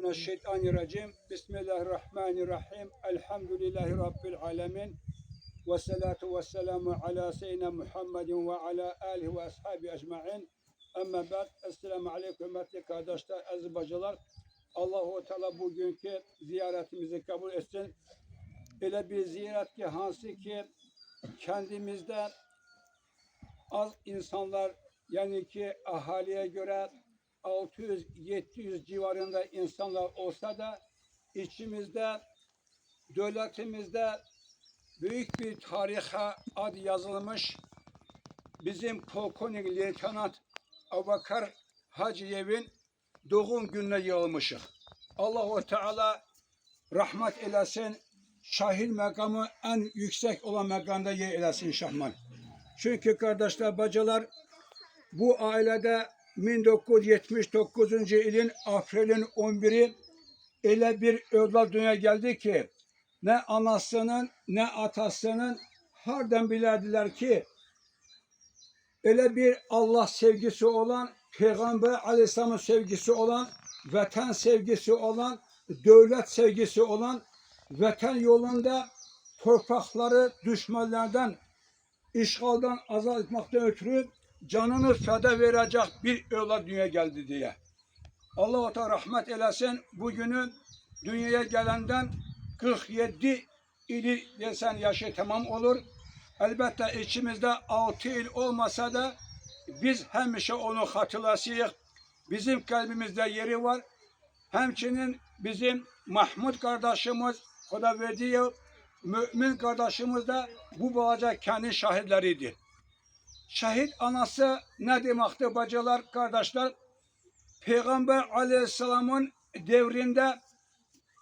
Mineşşeytanirracim. Bismillahirrahmanirrahim. Elhamdülillahi Rabbil alemin. Ve salatu ve selamu ala seyyidina Muhammedin ve ala alihi ve ashabi ecma'in. Amma ba'd. Esselamu aleyküm hürmetli kardeşler, aziz bacılar. Allahu Teala bugünkü ziyaretimizi kabul etsin. Öyle bir ziyaret ki hansı ki kendimizde az insanlar, yani ki ahaliye göre 600-700 civarında insanlar olsa da içimizde, devletimizde büyük bir tarihe ad yazılmış bizim polkovnik Leytenant Abubakar Hacıyev'in doğum gününe yığılmışız. Allah-u Teala rahmet eylesin, şahit makamı en yüksek olan makamda yer eylesin inşallah. Çünkü kardeşler, bacılar, bu ailede 1979 yılın April'in 11'i öyle bir evlat dünyaya geldi ki ne anasının ne atasının hardan bilerdiler ki öyle bir Allah sevgisi olan, Peygamber Aleyhisselam'ın sevgisi olan, vatan sevgisi olan, devlet sevgisi olan, vatan yolunda torpakları düşmanlardan, işgaldan azat etmekten ötürü canını feda verecek bir evlat dünyaya geldi diye. Allah-u Teala rahmet eylesin. Bugünü dünyaya gelenden 47 ili desen yaşı tamam olur. Elbette içimizde 6 il olmasa da biz hemşe onu hatırlasıyız. Bizim kalbimizde yeri var. Hemçinin bizim Mahmud kardeşimiz, Huda verdiği mümin kardeşimiz de bu bağaca kendi şahitleriydi. Şehit anası ne demekti bacılar, kardeşler? Peygamber Aleyhisselam'ın devrinde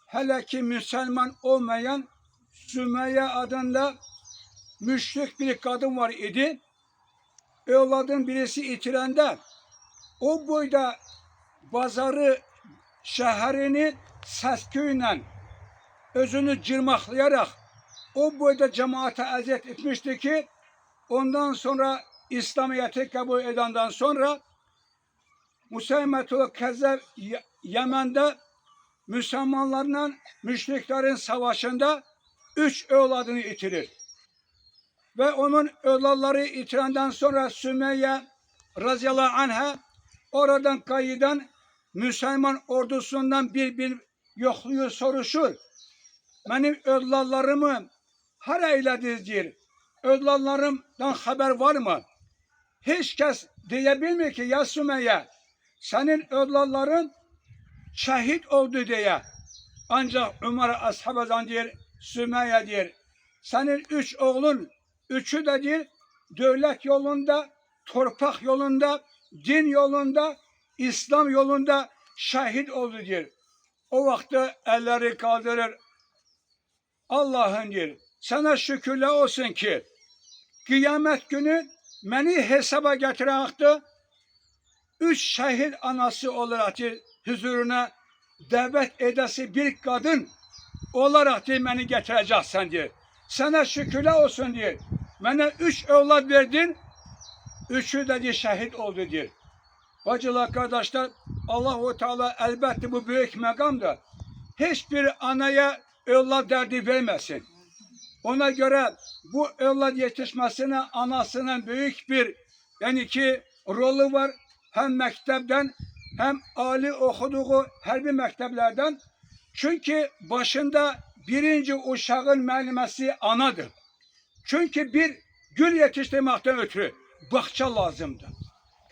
hele ki Müslüman olmayan Sümeyye adında müşrik bir kadın var idi. Evladın birisi itirende o boyda pazarı, şehrini sesküyle özünü cırmaklayarak o boyda cemaate eziyet etmişti ki ondan sonra İslamiyet'i kabul edenden sonra Musaymetul Kezzab Yemen'de Müslümanlarla müşriklerin savaşında 3 evladını itirir. Ve onun evlatları itirenden sonra Sümeyye radıyallahu anha oradan kayıdan Müslüman ordusundan bir yokluyor, soruşur. Benim evlatlarımı hara eylediniz? Evlatlarımdan haber var mı? Hiç kes diyebilmiyor ki ya Sümeyye senin evlatların şehit oldu diye. Ancak Ömer ashabazan diyor, Sümeyye diyor, senin 3 oğlun, 3'ü de diyor, devlet yolunda, torpak yolunda, din yolunda, İslam yolunda şehit oldu diyor. O vakti elleri kaldırır. Allah'ın diyor, sana şükürler olsun ki kıyamet günü beni hesaba getirecekti. 3 şehit anası olarak huzuruna davet edesi bir kadın olarak beni getireceksin diyor. Sana şükürler olsun diyor. Bana 3 evlat verdin, 3'ü de diyor, şehit oldu diyor. Bacılar, kardeşler, Allah-u Teala elbette bu büyük makamda hiçbir anaya evlat derdi vermesin. Ona göre bu evlat yetişmesine anasının büyük bir yani ki rolü var. Hem mektepten hem âli okuduğu harbi mekteplerden. Çünkü başında birinci uşağın müellimesi anadır. Çünkü bir gül yetiştirmekten ötürü bahçe lazımdı.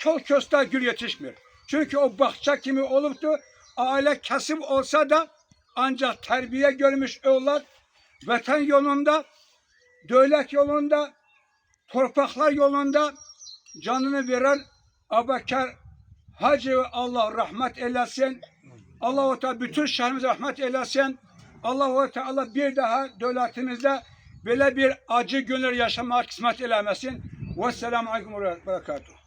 Kol köste gül yetişmiyor. Çünkü o bahçe kimi oluptu, aile kesip olsa da ancak terbiye görmüş evlat vatan yolunda, devlet yolunda, torpaklar yolunda canını veren Abubakar Hacı, Allah rahmet eylesin. Allah-u Teala bütün şehrimize rahmet eylesin. Allah-u Teala bir daha devletimizde böyle bir acı günler yaşamak kısmet eylemesin. Vesselamu aleyküm ve berekatuhu.